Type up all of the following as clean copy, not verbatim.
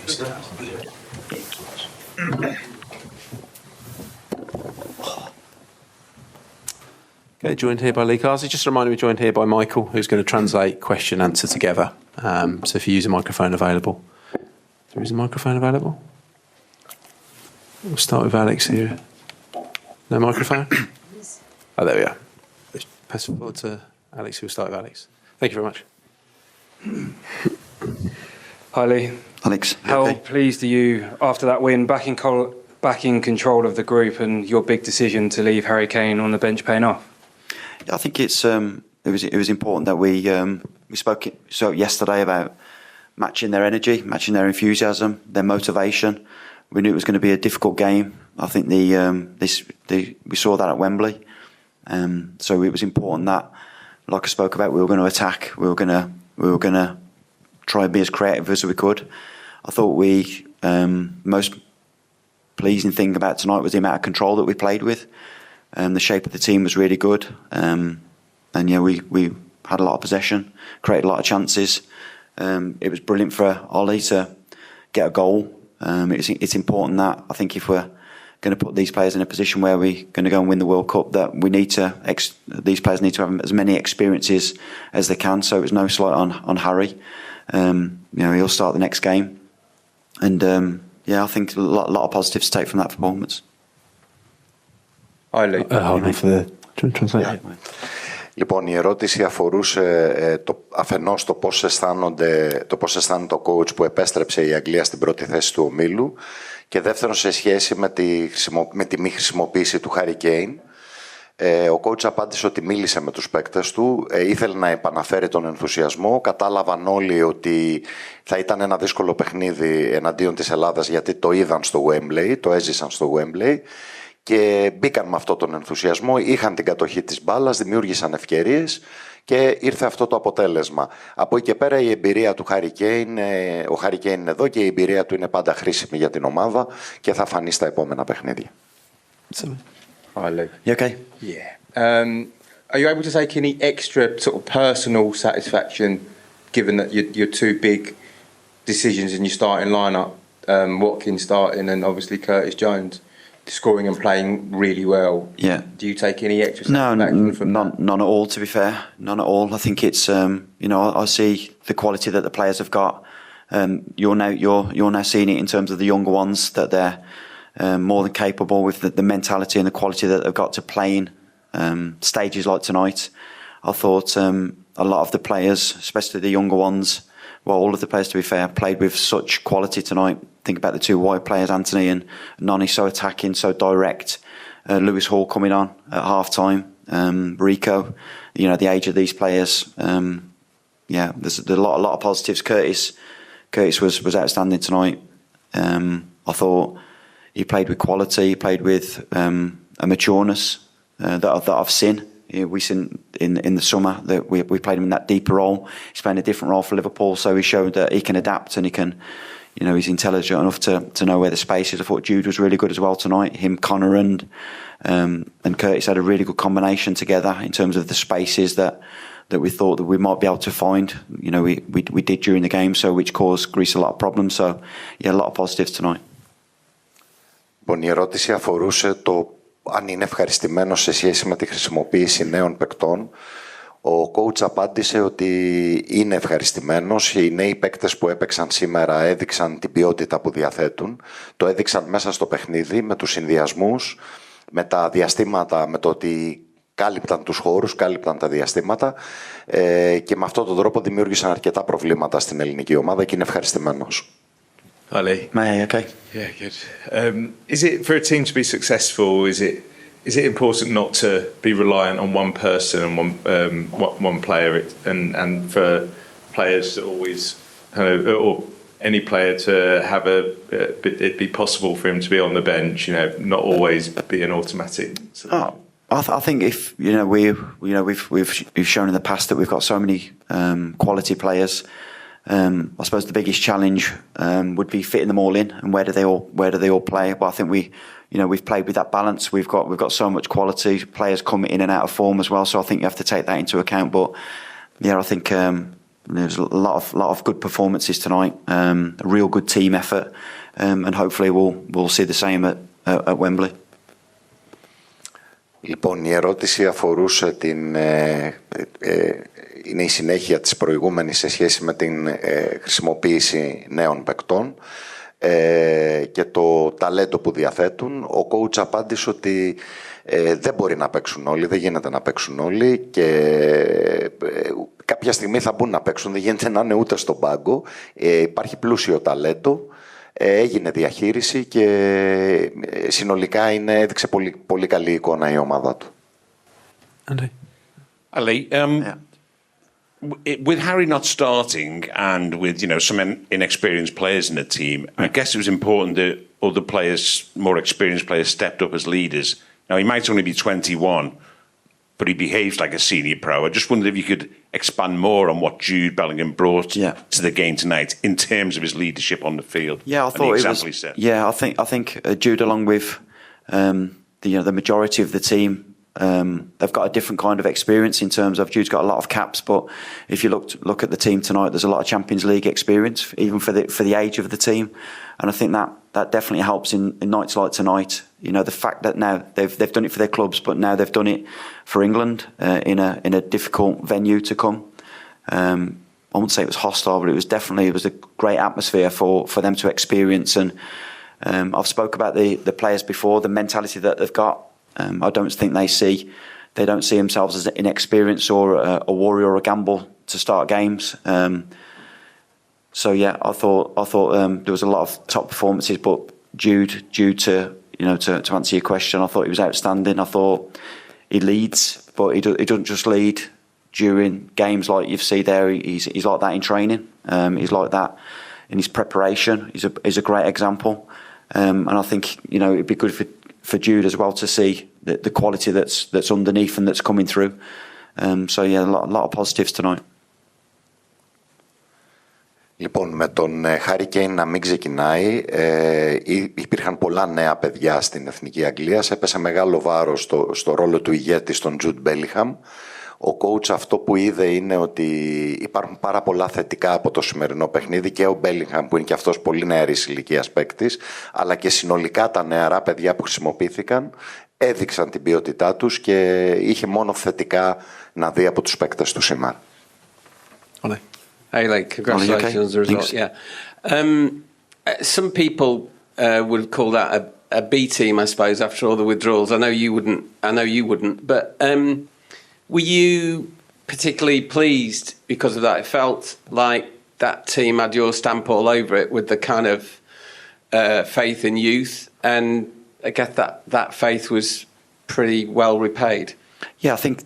Okay, joined here by Lee Carsley. Just a reminder, we're joined here by Michael, who's going to translate question and answer together. So if you use a microphone available. There is a microphone available. We'll start with Alex here. No microphone? Oh, there we are. Pass it forward to Alex, who will start with Alex. Thank you very much. Hi Lee. Alex, how okay? pleased are you after that win, back in control of the group, and your big decision to leave Harry Kane on the bench paying off? I think it was important that we spoke yesterday about matching their energy, matching their enthusiasm, their motivation. We knew it was going to be a difficult game. I think we saw that at Wembley. So it was important that, like I spoke about, we were going to attack. We were going to try and be as creative as we could. I thought most pleasing thing about tonight was the amount of control that we played with. The shape of the team was really good. And yeah, we had a lot of possession, created a lot of chances. It was brilliant for Ollie to get a goal. It's important that, I think, if we're going to put these players in a position where we're going to go and win the World Cup, that these players need to have as many experiences as they can. So it was no slight on Harry. He'll start the next game. And I think a lot of positives to take from that performance. Hold on for the translation. Λοιπόν, η ερώτηση αφορούσε αφενός το πώς αισθάνεται ο coach που επέστρεψε η Αγγλία στην πρώτη θέση του ομίλου, και δεύτερον σε σχέση με τη μη χρησιμοποίηση του Harry Kane. Ο coach απάντησε ότι μίλησε με τους παίκτες του, ήθελε να επαναφέρει τον ενθουσιασμό. Κατάλαβαν όλοι ότι θα ήταν ένα δύσκολο παιχνίδι εναντίον της Ελλάδας, γιατί το είδαν στο Wembley, το έζησαν στο Wembley. Και μπήκαν με αυτόν τον ενθουσιασμό, είχαν την κατοχή της μπάλας, δημιούργησαν ευκαιρίες και ήρθε αυτό το αποτέλεσμα. Από εκεί και πέρα η εμπειρία του Harry Kane, ο Harry Kane είναι εδώ και η εμπειρία του είναι πάντα χρήσιμη για την ομάδα και θα φανεί στα επόμενα παιχνίδια. Hi, Lou. You okay? Yeah. Are you able to take any extra sort of personal satisfaction, given that your two big decisions in your starting lineup, Watkins starting and obviously Curtis Jones scoring and playing really well? Yeah. Do you take any extra satisfaction from that? None at all, to be fair. None at all. I think it's, I see the quality that the players have got. You're now seeing it in terms of the younger ones, that they're more than capable with the mentality and the quality that they've got to play in stages like tonight. I thought a lot of the players, especially the younger ones, well, all of the players, to be fair, played with such quality tonight. Think about the two wide players, Anthony and Noni, so attacking, so direct. Lewis Hall coming on at half-time. Rico, the age of these players. There's a lot of positives. Curtis was outstanding tonight. I thought he played with quality. He played with a matureness that I've seen. We seen in the summer that we played him in that deeper role. He's playing a different role for Liverpool, so he showed that he can adapt and he can, he's intelligent enough to know where the space is. I thought Jude was really good as well tonight. Him, Connor and Curtis had a really good combination together in terms of the spaces that we thought that we might be able to find. We did during the game, so which caused Greece a lot of problems. So yeah, a lot of positives tonight. Λοιπόν, η ερώτηση αφορούσε το αν είναι ευχαριστημένος σε σχέση με τη χρησιμοποίηση νέων παικτών. Ο coach απάντησε ότι είναι ευχαριστημένος. Οι νέοι παίκτες που έπαιξαν σήμερα έδειξαν την ποιότητα που διαθέτουν. Το έδειξαν μέσα στο παιχνίδι με τους συνδυασμούς, με τα διαστήματα, με το ότι κάλυπταν τους χώρους, κάλυπταν τα διαστήματα και με αυτόν τον τρόπο δημιούργησαν αρκετά προβλήματα στην ελληνική ομάδα και είναι ευχαριστημένος. Hi, Lee. May, okay? Yeah, good. Is it, for a team to be successful, is it important not to be reliant on one person and one player, and for players to always or any player to have it be possible for him to be on the bench, not always be an automatic? I think if we've shown in the past that we've got so many quality players. I suppose the biggest challenge would be fitting them all in, and where do they all play? But I think we've played with that balance. We've got so much quality, players come in and out of form as well. So I think you have to take that into account. But yeah, I think there's a lot of good performances tonight. A real good team effort, and hopefully we'll see the same at Wembley. Λοιπόν, η ερώτηση αφορούσε είναι η συνέχεια της προηγούμενης σε σχέση με την χρησιμοποίηση νέων παικτών και το ταλέντο που διαθέτουν. Ο coach απάντησε ότι δεν μπορεί να παίξουν όλοι, δεν γίνεται να παίξουν όλοι και κάποια στιγμή θα μπουν να παίξουν, δεν γίνεται να είναι ούτε στον πάγκο. Υπάρχει πλούσιο ταλέντο. Έγινε διαχείριση και συνολικά έδειξε πολύ καλή εικόνα η ομάδα του. Ali, with Harry not starting and with some inexperienced players in the team, I guess it was important that other players, more experienced players, stepped up as leaders. Now he might only be 21, but he behaves like a senior pro. I just wondered if you could expand more on what Jude Bellingham brought to the game tonight in terms of his leadership on the field. Yeah, I thought it was. Yeah, I think Jude, along with the majority of the team, they've got a different kind of experience in terms of Jude's got a lot of caps, but if you look at the team tonight, there's a lot of Champions League experience, even for the age of the team, and I think that definitely helps in nights like tonight. The fact that now they've done it for their clubs, but now they've done it for England in a difficult venue to come. I wouldn't say it was hostile, but it was a great atmosphere for them to experience. And I've spoke about the players before, the mentality that they've got. I don't think they don't see themselves as inexperienced or a warrior or a gamble to start games. So yeah, I thought there was a lot of top performances, but Jude to answer your question, I thought he was outstanding. I thought he leads, but he doesn't just lead during games like you see there. He's like that in training. He's like that in his preparation. He's a great example, and I think it'd be good for Jude as well to see the quality that's underneath and that's coming through. So yeah, a lot of positives tonight. Λοιπόν, με τον Harry Kane να μην ξεκινάει, υπήρχαν πολλά νέα παιδιά στην Εθνική Αγγλίας, έπεσε μεγάλο βάρος στο ρόλο του ηγέτη στον Jude Bellingham. Ο coach αυτό που είδε είναι ότι υπάρχουν πάρα πολλά θετικά από το σημερινό παιχνίδι και ο Bellingham που είναι και αυτός πολύ νεαρής ηλικίας παίκτης, αλλά και συνολικά τα νεαρά παιδιά που χρησιμοποιήθηκαν έδειξαν την ποιότητά τους και είχε μόνο θετικά να δει από τους παίκτες του σήμερα. Hey, like, congratulations on the result. Yeah, some people would call that a B team, I suppose, after all the withdrawals. I know you wouldn't. But were you particularly pleased because of that? It felt like that team had your stamp all over it with the kind of faith in youth, and I guess that faith was pretty well repaid. Yeah, I think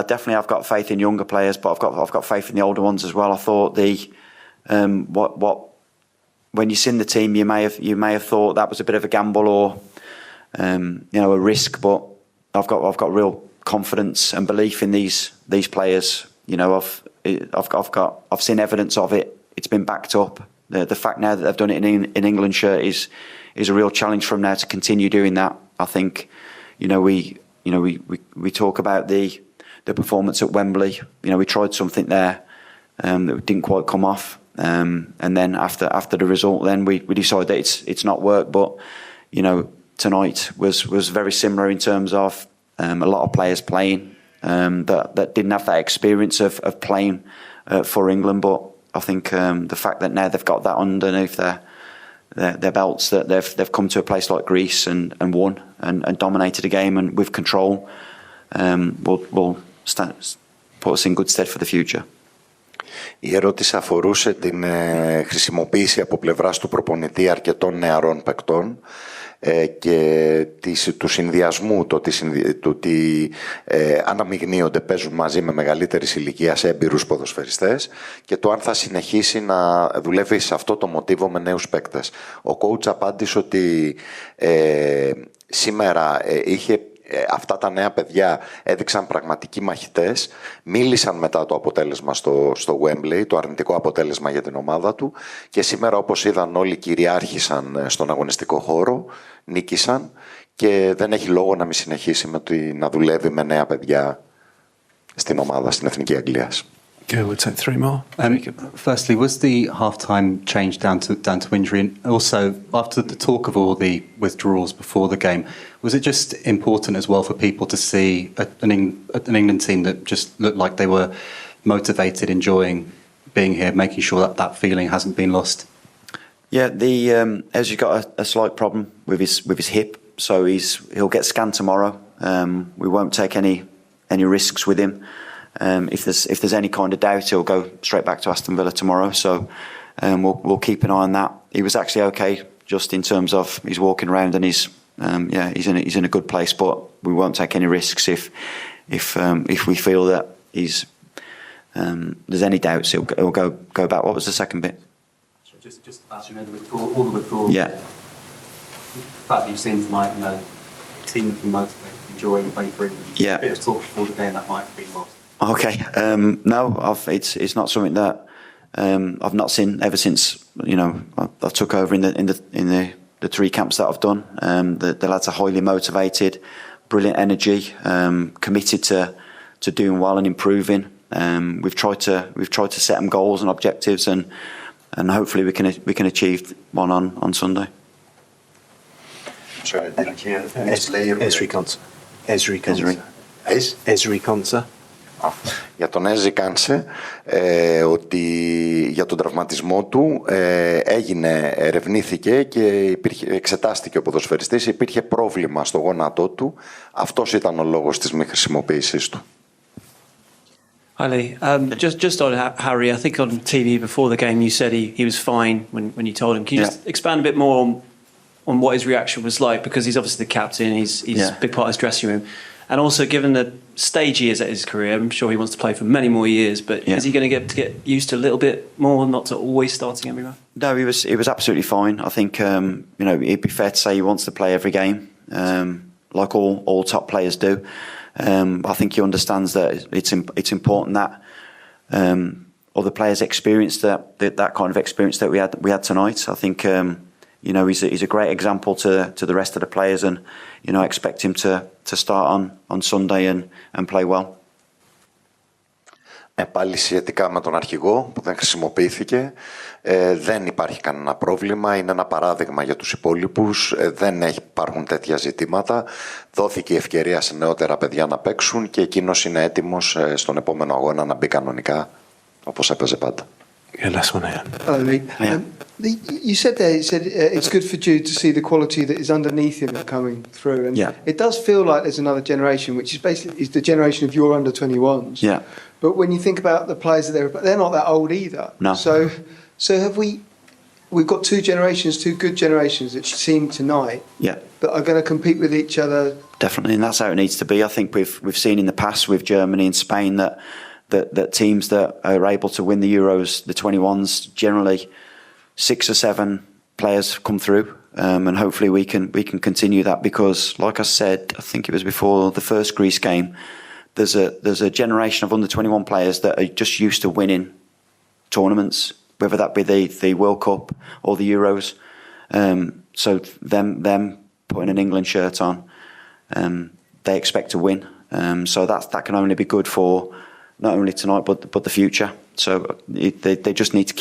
I definitely have got faith in younger players, but I've got faith in the older ones as well. I thought when you've seen the team, you may have thought that was a bit of a gamble or a risk, but I've got real confidence and belief in these players. I've seen evidence of it. It's been backed up. The fact now that they've done it in England shirt is a real challenge for them now to continue doing that. I think we talk about the performance at Wembley. We tried something there that didn't quite come off, and then after the result, then we decided that it's not worked. But tonight was very similar in terms of a lot of players playing that didn't have that experience of playing for England. But I think the fact that now they've got that underneath their belts, that they've come to a place like Greece and won and dominated a game and with control, will put us in good stead for the future. Η ερώτηση αφορούσε την χρησιμοποίηση από πλευράς του προπονητή αρκετών νεαρών παικτών και του συνδυασμού, το ότι αναμειγνύονται, παίζουν μαζί με μεγαλύτερης ηλικίας έμπειρους ποδοσφαιριστές και το αν θα συνεχίσει να δουλεύει σε αυτό το μοτίβο με νέους παίκτες. Ο coach απάντησε ότι σήμερα αυτά τα νέα παιδιά έδειξαν πραγματικοί μαχητές, μίλησαν μετά το αποτέλεσμα στο Wembley, το αρνητικό αποτέλεσμα για την ομάδα του και σήμερα όπως είδαν όλοι κυριάρχησαν στον αγωνιστικό χώρο, νίκησαν και δεν έχει λόγο να μην συνεχίσει να δουλεύει με νέα παιδιά στην ομάδα, στην Εθνική Αγγλίας. Good, we'll take three more. Firstly, was the half-time change down to injury? And also, after the talk of all the withdrawals before the game, was it just important as well for people to see an England team that just looked like they were motivated, enjoying being here, making sure that feeling hasn't been lost? Yeah, Ezri's got a slight problem with his hip, so he'll get scanned tomorrow. We won't take any risks with him. If there's any kind of doubt, he'll go straight back to Aston Villa tomorrow. So we'll keep an eye on that. He was actually okay, just in terms of he's walking around and he's in a good place. But we won't take any risks if we feel that there's any doubts. He'll go back. What was the second bit? So just as you know, all the withdrawals. Yeah. The fact that you've seen tonight, team can motivate, enjoying playing for England. Yeah. A bit of talk before the game that might have been lost. Okay. No, it's not something that I've not seen ever since I took over in the three camps that I've done. The lads are highly motivated, brilliant energy, committed to doing well and improving. We've tried to set them goals and objectives, and hopefully we can achieve one on Sunday. Sorry, Ezri Konsa. Για τον Έσρι Κάνσε, ότι για τον τραυματισμό του ερευνήθηκε και εξετάστηκε ο ποδοσφαιριστής, υπήρχε πρόβλημα στο γόνατό του, αυτός ήταν ο λόγος της μη χρησιμοποίησής του. Hi Lee, just on Harry, I think on TV before the game you said he was fine when you told him. Can you just expand a bit more on what his reaction was like, because he's obviously the captain, he's a big part of his dressing room. And also, given the stage he is at his career, I'm sure he wants to play for many more years. But is he going to get used to a little bit more, not to always starting every round? No, he was absolutely fine. I think it'd be fair to say he wants to play every game, like all top players do. I think he understands that it's important that other players experience that kind of experience that we had tonight. I think he's a great example to the rest of the players, and I expect him to start on Sunday and play well. Πάλι σχετικά με τον αρχηγό που δεν χρησιμοποιήθηκε, δεν υπάρχει κανένα πρόβλημα, είναι ένα παράδειγμα για τους υπόλοιπους, δεν υπάρχουν τέτοια ζητήματα, δόθηκε η ευκαιρία σε νεότερα παιδιά να παίξουν και εκείνος είναι έτοιμος στον επόμενο αγώνα να μπει κανονικά όπως έπαιζε πάντα. Yeah, last one here. Hello, Lee. You said it's good for Jude to see the quality that is underneath him coming through, and it does feel like there's another generation, which is basically the generation of your under-21s. Yeah. But when you think about the players that they're not that old either. No. So have we've got two good generations that seem tonight. Yeah. That are going to compete with each other. Definitely, and that's how it needs to be. I think we've seen in the past with Germany and Spain that teams that are able to win the Euros, the 21s, generally 6 or 7 players come through, and hopefully we can continue that, because, like I said, I think it was before the first Greece game, there's a generation of under 21 players that are just used to winning tournaments, whether that be the World Cup or the Euros. So them putting an England shirt on, they expect to win. So that can only be good for not only tonight but the future. So they just need to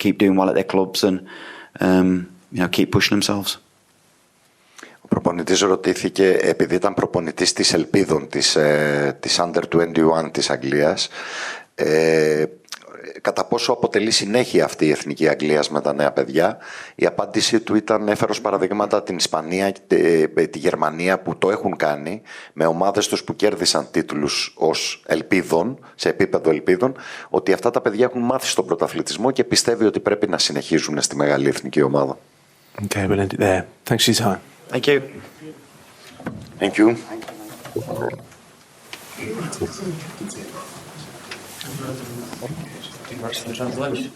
keep doing well at their clubs and keep pushing themselves. Ο προπονητής ρωτήθηκε, επειδή ήταν προπονητής της Ελπίδων της Under 21 της Αγγλίας, κατά πόσο αποτελεί συνέχεια αυτή η εθνική Αγγλίας με τα νέα παιδιά. Η απάντησή του ήταν, έφερε ως παραδείγματα την Ισπανία και τη Γερμανία που το έχουν κάνει με ομάδες τους που κέρδισαν τίτλους ως ελπίδων, σε επίπεδο ελπίδων, ότι αυτά τα παιδιά έχουν μάθει στον πρωταθλητισμό και πιστεύει ότι πρέπει να συνεχίζουν στη μεγάλη εθνική ομάδα. Okay, we'll end it there. Thanks for your time. Thank you. Thank you. Much for the translation.